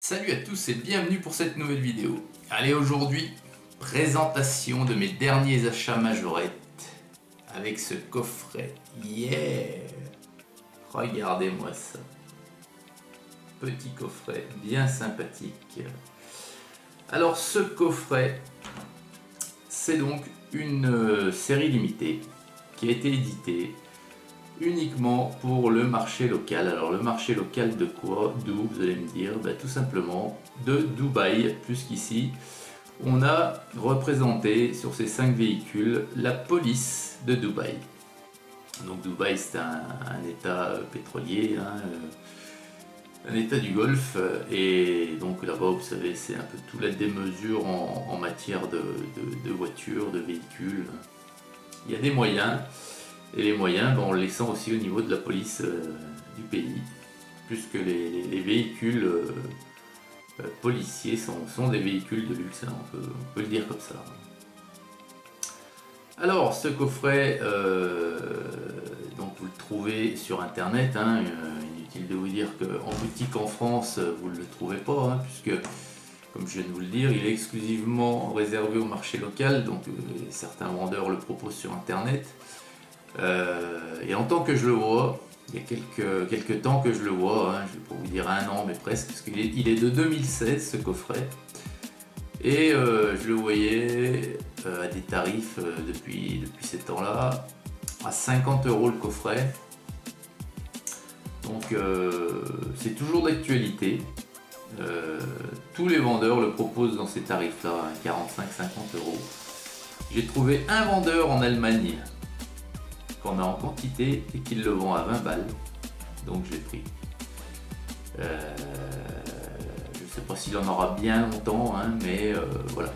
Salut à tous et bienvenue pour cette nouvelle vidéo. Allez, aujourd'hui, présentation de mes derniers achats majorettes avec ce coffret. Yeah! Regardez-moi ça. Petit coffret bien sympathique. Alors ce coffret, c'est donc une série limitée qui a été éditée uniquement pour le marché local. Alors le marché local de quoi? D'où, vous allez me dire? Tout simplement de Dubaï, puisqu'ici on a représenté sur ces 5 véhicules la police de Dubaï. Donc Dubaï, c'est un état pétrolier, un état du Golfe, et donc là-bas, vous savez, c'est un peu toute la démesure en matière de voitures, de véhicules. Il y a des moyens. Et les moyens, on les sent aussi au niveau de la police du pays, puisque les véhicules policiers sont des véhicules de luxe, hein, on peut le dire comme ça. Alors, ce coffret, donc vous le trouvez sur internet, hein, inutile de vous dire qu'en boutique en France, vous ne le trouvez pas, hein, puisque, comme je viens de vous le dire, il est exclusivement réservé au marché local, donc certains vendeurs le proposent sur internet. Et en tant que je le vois, il y a quelques temps que je le vois, hein, je vais pas vous dire 1 an mais presque, parce qu'il est de 2016 ce coffret, et je le voyais à des tarifs depuis ces temps-là, à 50 € le coffret, donc c'est toujours d'actualité. Tous les vendeurs le proposent dans ces tarifs-là, 45-50 €. J'ai trouvé un vendeur en Allemagne qu'on a en quantité et qu'il le vend à 20 balles, donc je l'ai pris. Je ne sais pas s'il en aura bien longtemps, hein, mais voilà,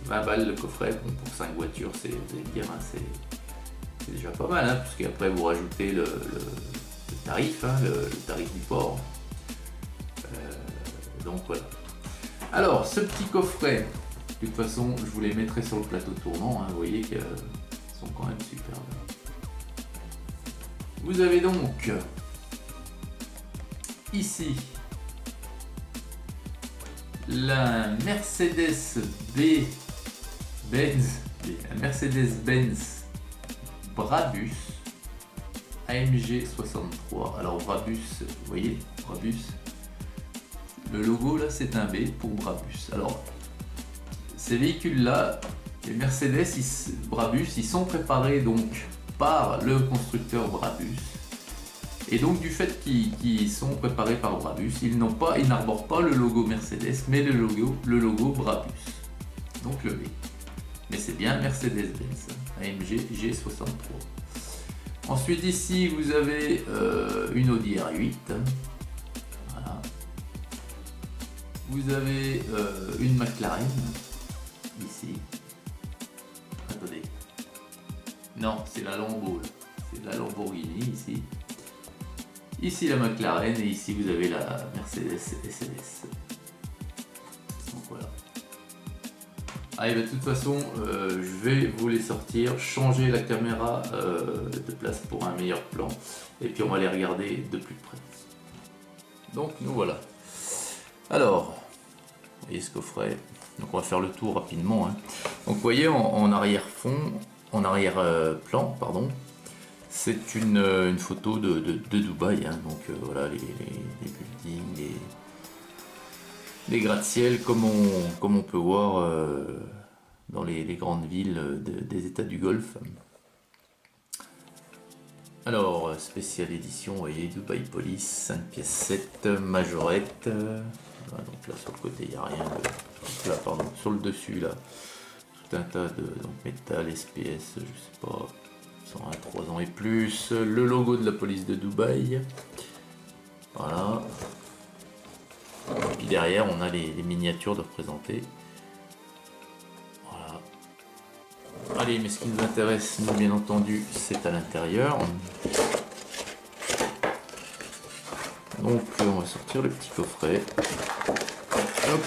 20 balles le coffret, bon, pour 5 voitures, c'est, vous allez me dire, hein, c'est déjà pas mal, hein, puisqu'après vous rajoutez le tarif, hein, le tarif du port. Donc voilà. Alors ce petit coffret, de toute façon je vous les mettrai sur le plateau tournant, hein, vous voyez qu'ils sont quand même superbes. Vous avez donc ici la Mercedes-Benz Brabus AMG 63. Alors Brabus, vous voyez, Brabus, le logo là c'est un B pour Brabus. Alors ces véhicules là, les Mercedes Brabus, ils sont préparés donc par le constructeur Brabus, et donc du fait qu'ils sont préparés par Brabus, ils n'arborent pas le logo Mercedes mais le logo Brabus, donc le B, mais c'est bien Mercedes-Benz AMG G63. Ensuite ici vous avez une Audi R8, voilà. Vous avez une McLaren ici. Attendez. Non, c'est la Lambo, c'est la Lamborghini ici. Ici la McLaren et ici vous avez la Mercedes SLS. Donc voilà. Allez, de toute façon, je vais vous les sortir, changer la caméra de place pour un meilleur plan, et puis on va les regarder de plus près. Donc nous voilà. Alors, vous voyez ce coffret. Donc on va faire le tour rapidement, hein. Donc vous voyez en arrière-fond, en arrière-plan, pardon, c'est une photo de Dubaï, hein. Donc voilà les buildings, les gratte-ciel comme on peut voir dans les grandes villes des États du Golfe. Alors spéciale édition, vous voyez, Dubaï Police, 5 pièces 7, majorette. Voilà, donc là sur le côté il n'y a rien de... Là, pardon, sur le dessus là, tout un tas de métal, SPS, je sais pas, 101, 3 ans et plus, le logo de la police de Dubaï, voilà. Et puis derrière on a les miniatures de représenter. Voilà. Allez, mais ce qui nous intéresse, nous, bien entendu, c'est à l'intérieur. Donc on va sortir le petit coffret. Hop.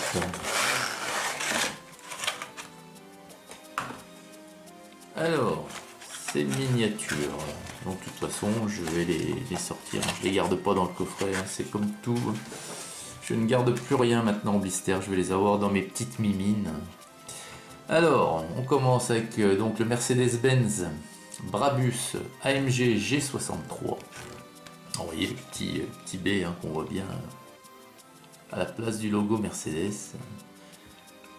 Alors, ces miniatures, donc de toute façon je vais les sortir, je les garde pas dans le coffret, hein, c'est comme tout, je Je ne garde plus rien maintenant en blister, je vais les avoir dans mes petites mimines. Alors, on commence avec donc le Mercedes-Benz Brabus AMG G63. Vous voyez le petit B hein, qu'on voit bien à la place du logo Mercedes.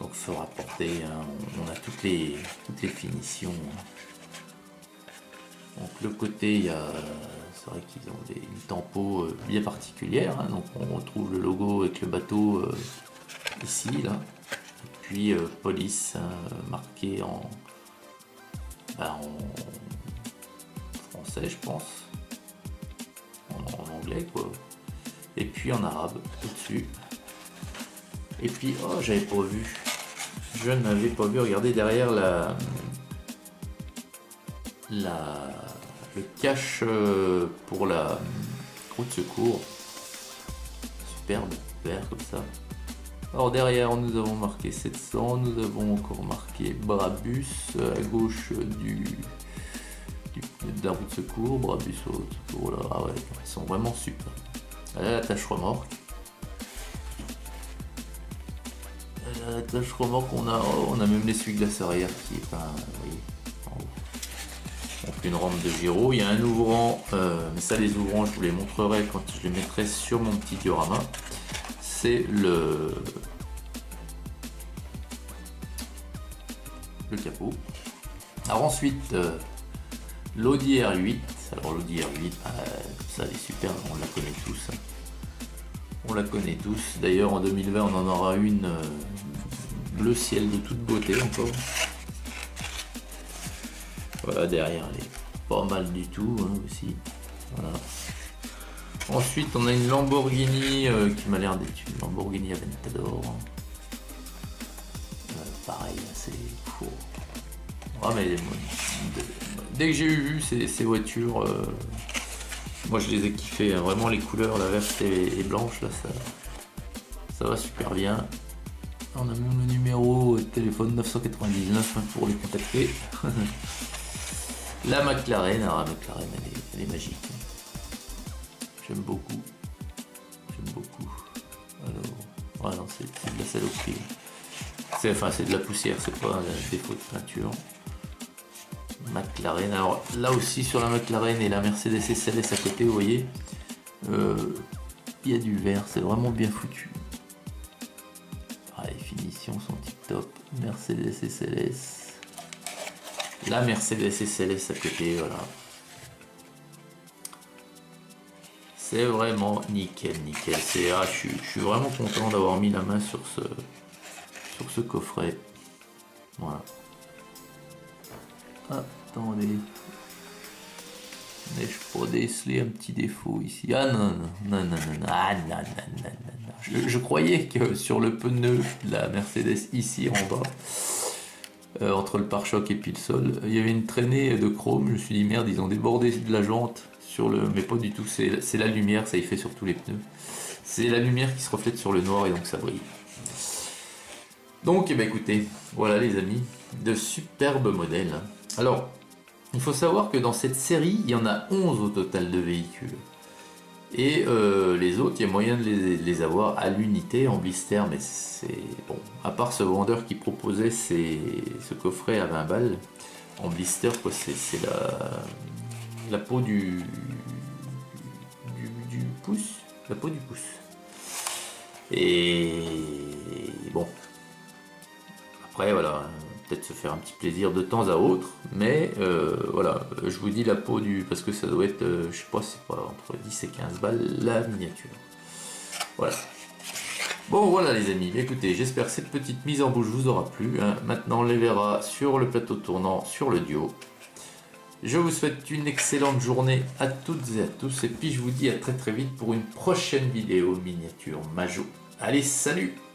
Donc feu rapporté, hein, on a toutes les finitions. Donc le côté, il y a, c'est vrai qu'ils ont une tempo bien particulière. Hein, donc on retrouve le logo avec le bateau ici, là. Et puis police hein, marqué en français, je pense. En anglais, quoi. Et puis en arabe, au-dessus. Et puis, oh, j'avais pas vu. Je n'avais pas vu, regardez derrière le cache pour la route de secours. Superbe, vert comme ça. Alors derrière, nous avons marqué 700, nous avons encore marqué Brabus à gauche de la route de secours, Brabus au secours, là, ah ouais, ils sont vraiment super. Là, la tâche remorque. La tâche remorque, on a même l'essuie-glace arrière qui est pas, oui, en haut. Donc une rampe de gyro, il y a un ouvrant, mais ça les ouvrants je vous les montrerai quand je les mettrai sur mon petit diorama. C'est le capot. Alors ensuite l'Audi R8. Alors l'Audi R8, ça elle est super, on la connaît tous. Hein. On la connaît tous. D'ailleurs en 2020 on en aura une bleu ciel de toute beauté encore. Voilà, derrière elle est pas mal du tout hein, aussi. Voilà. Ensuite on a une Lamborghini qui m'a l'air d'être une Lamborghini Aventador. Pareil, c'est fou. Ah mais dès que j'ai vu ces voitures, moi je les ai kiffées, hein. Vraiment les couleurs, la verte et blanche, là ça va super bien. On a même le numéro de téléphone 999 hein, pour les contacter. La McLaren, alors la McLaren elle est magique. J'aime beaucoup. Alors, voilà, non, c'est de la saloperie. C'est de la poussière, c'est pas un défaut de peinture. McLaren, alors là aussi sur la McLaren et la Mercedes SLS à côté, vous voyez, il y a du vert, c'est vraiment bien foutu. Ah, les finitions sont tip top. Mercedes SLS, la Mercedes SLS à côté, voilà. C'est vraiment nickel. Je suis vraiment content d'avoir mis la main sur ce coffret. Voilà. Attendez. N'ai-je pas décelé un petit défaut ici? Ah non. Ah non. Je croyais que sur le pneu de la Mercedes ici en bas, entre le pare-choc et puis le sol, il y avait une traînée de chrome. Je me suis dit merde, ils ont débordé de la jante sur le... Mais pas du tout, c'est la lumière, ça y fait sur tous les pneus. C'est la lumière qui se reflète sur le noir et donc ça brille. Donc, eh ben, écoutez, voilà les amis, de superbes modèles. Alors, il faut savoir que dans cette série, il y en a 11 au total de véhicules. Et les autres, il y a moyen de les avoir à l'unité en blister, mais c'est bon. À part ce vendeur qui proposait ce coffret à 20 balles, en blister, quoi, c'est la peau du pouce. La peau du pouce. Et bon. Après, voilà, peut-être se faire un petit plaisir de temps à autre, mais voilà, je vous dis la peau du... parce que ça doit être, je sais pas, c'est pas entre 10 et 15 balles la miniature. Voilà. Bon, voilà les amis, écoutez, j'espère que cette petite mise en bouche vous aura plu. Hein. Maintenant, on les verra sur le plateau tournant, sur le duo. Je vous souhaite une excellente journée à toutes et à tous, et puis je vous dis à très vite pour une prochaine vidéo miniature Majo. Allez, salut!